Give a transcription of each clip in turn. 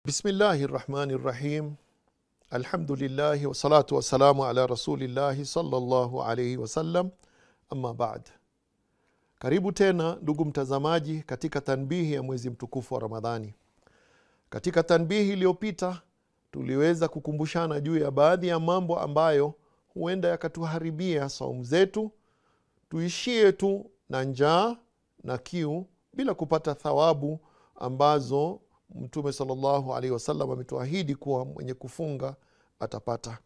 Bismillahirrahmanirrahim. Alhamdulillahi wa salatu wa salamu ala rasulillahi sallallahu alayhi wa sallam. Amma ba'd. Karibu tena ndugu mtazamaji katika tanbihi ya mwezi mtukufu wa Ramadhani. Katika tanbihi iliyopita tuliweza kukumbushana juu ya baadhi ya mambo ambayo huenda yakatuharibia saumu zetu, tuishie tu na njaa na kiu bila kupata thawabu ambazo Mtume sallallahu alaihi wasallam ametuahidi kuwa mwenye kufunga atapata.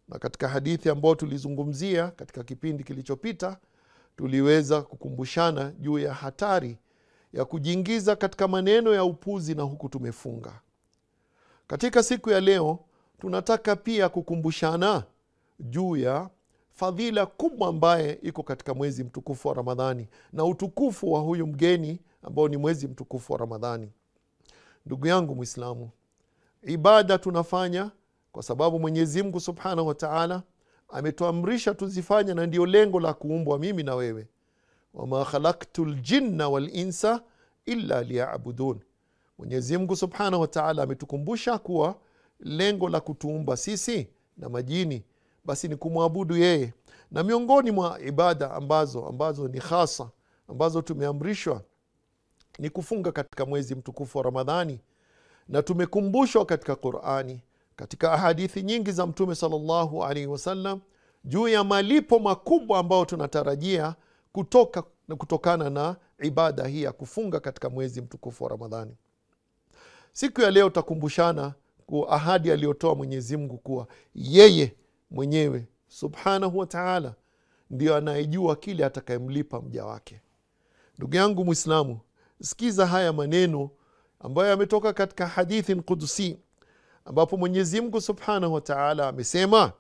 Na katika hadithi ambayo tulizungumzia katika kipindi kilichopita, tuliweza kukumbushana juu ya hatari ya kujiingiza katika maneno ya upuzi na huku tumefunga. Katika siku ya leo tunataka pia kukumbushana juu ya fadhila kubwa ambaye iko katika mwezi mtukufu wa Ramadhani na utukufu wa huyu mgeni ambao ni mwezi mtukufu wa Ramadhani. Ndugu yangu Muislamu, ibada tunafanya kwa sababu Mwenyezi Mungu Subhanahu wa Ta'ala ametuamrisha tuzifanye, na ndio lengo la kuumbwa mimi na wewe. Wama khalaqtul jinna wal insa illa liya'budun. Mwenyezi Mungu Subhanahu wa Ta'ala ametukumbusha kuwa lengo la kutuumba sisi na majini basi ni kumwabudu yeye. Na miongoni mwa ibada ambazo ni khasa ambazo tumeamrishwa ni kufunga katika mwezi mtukufu wa Ramadhani. Na tumekumbushwa katika Qur'ani, katika hadithi nyingi za Mtume sallallahu alaihi wasallam juu ya malipo makubwa ambayo tunatarajia kutokana na ibada hii ya kufunga katika mwezi mtukufu wa Ramadhani. Siku ya leo tutakumbushana kwa ahadi aliyotoa Mwenyezi Mungu kuwa yeye mwenyewe Subhanahu wa Ta'ala ndio anayejua kile atakayemlipa mja wake. Ndugu yangu Muislamu, sikiza haya maneno ambayo yametoka katika hadithi qudusi, ambapo Mwenyezi Mungu Subhanahu wa Ta'ala amesema,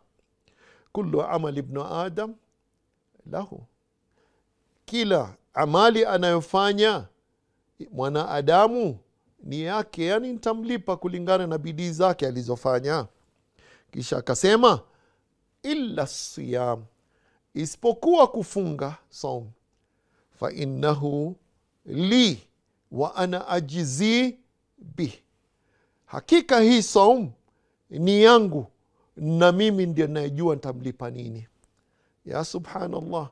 kullu amali ibn adam lahu, kila amali anayofanya mwanadamu ni yake, yani nitamlipa kulingana na bidii zake alizofanya. Kisha akasema illa siyam, isipokuwa kufunga saum, fa innahu li wa ana ajizi bih, hakika hii saum ni yangu na mimi ndiye ninayejua nitamlipa nini. Ya subhanallah,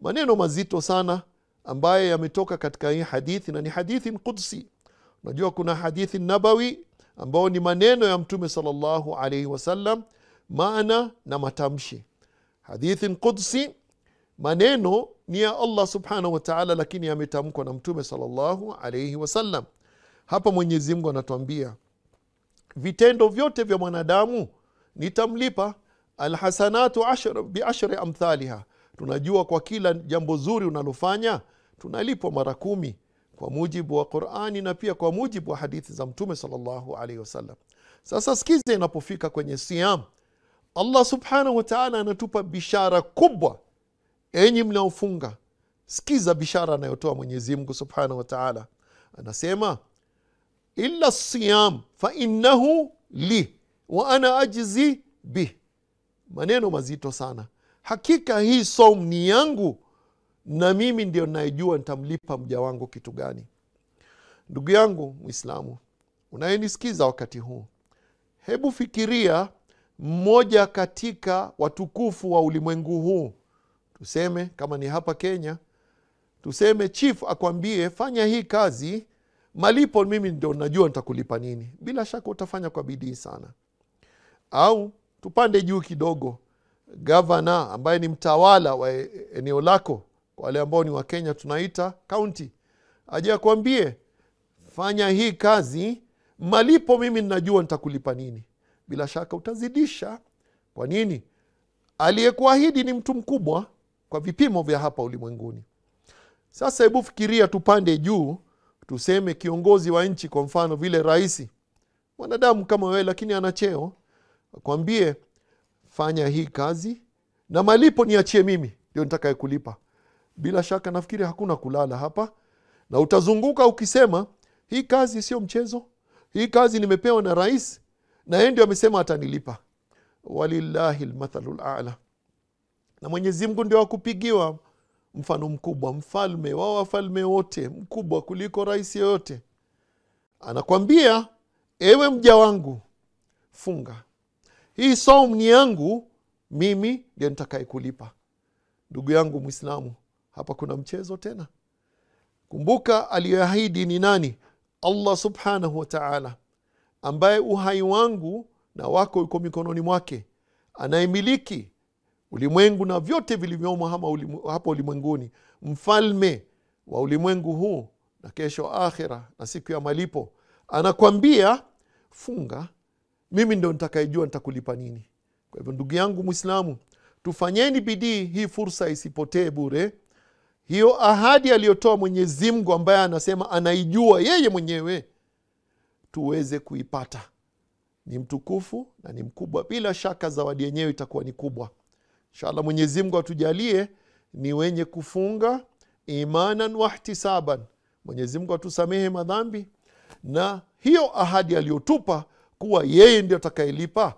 maneno mazito sana ambaye yametoka katika hii hadithi, na ni hadithi qudsi. Unajua kuna hadithi nabawi ambao ni maneno ya Mtume sallallahu alaihi wasallam, maana na matamshi. Hadithi qudsi maneno ni ya Allah Subhanahu wa Ta'ala, lakini yametamkwa na Mtume sallallahu alaihi wasallam. Hapa Mwenyezi Mungu anatuambia vitendo vyote vya mwanadamu nitamlipa, alhasanatu bi'ashri amthaliha. Tunajua kwa kila jambo zuri unalofanya tunalipwa mara 10 kwa mujibu wa Qur'ani na pia kwa mujibu wa hadithi za Mtume sallallahu alaihi wasallam. Sasa sikize, inapofika kwenye siyam, Allah Subhanahu wa Ta'ala anatupa bishara kubwa. Enyi mnaofunga, sikiza bishara anayotoa Mwenyezi Mungu Subhanahu wa Ta'ala. Anasema illa siyam fa innahu li wa ana ajzi bih. Maneno mazito sana. Hakika hii saum ni yangu na mimi ndio ninayejua nitamlipa mja wangu kitu gani. Ndugu yangu Muislamu unayenisikiza wakati huu, hebu fikiria mmoja katika watukufu wa ulimwengu huu, tuseme kama ni hapa Kenya, tuseme chief akwambie fanya hii kazi, malipo mimi ndio najua nitakulipa nini. Bila shaka utafanya kwa bidii sana. Au tupande juu kidogo, governor ambaye ni mtawala wa eneo lako, kwa wale ambao ni wa Kenya tunaita county, aje akwambie fanya hii kazi, malipo mimi ninajua nitakulipa nini. Bila shaka utazidisha. Kwa nini? Aliyekuahidi ni mtu mkubwa kwa vipimo vya hapa ulimwenguni. Sasa hebu fikiria tupande juu, tuseme kiongozi wa nchi, kwa mfano vile rais, mwanadamu kama wewe lakini ana cheo, akwambie fanya hii kazi na malipo niachie mimi ndio nitakayekulipa. Bila shaka nafikiri hakuna kulala hapa, na utazunguka ukisema hii kazi sio mchezo, hii kazi nimepewa na rais na yeye ndio amesema atanilipa. Walillahi almathalul a'la. Na Mwenyezi Mungu ndio akupigiwa mfano mkubwa, mfalme wa wafalme wote, mkubwa kuliko rais yote. Anakwambia ewe mja wangu, funga. Hii saum ni yangu, mimi ndiye nitakaye kulipa. Ndugu yangu Muislamu, hapa kuna mchezo tena? Kumbuka aliyeahidi ni nani? Allah subhanahu wa ta'ala, ambaye uhai wangu na wako uko mikononi mwake, anayemiliki ulimwengu na vyote vilivyomo hapa ulimwenguni, mfalme wa ulimwengu huu na kesho akhira na siku ya malipo. Anakwambia funga, mimi ndio nitakayejua nitakulipa nini. Kwa hivyo ndugu yangu Muislamu, tufanyeni bidii, hii fursa isipotee bure. Hiyo ahadi aliyotoa Mwenyezi Mungu, ambaye anasema anaijua yeye mwenyewe, tuweze kuipata. Ni mtukufu na ni mkubwa, bila shaka zawadi yenyewe itakuwa ni kubwa. Inshallah Mwenyezi Mungu atujalie ni wenye kufunga imanan wa ihtisaban. Mwenyezi Mungu atusamehe madhambi, na hiyo ahadi aliyotupa kuwa yeye ndio atakayelipa,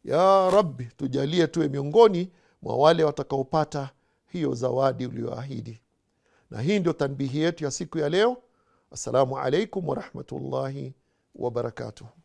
ya Rabbi tujalie tuwe miongoni mwa wale watakaopata hiyo zawadi uliyoahidi. Na hii ndio tanbihi yetu ya siku ya leo. Assalamu alaikum wa rahmatullahi wa barakatuh.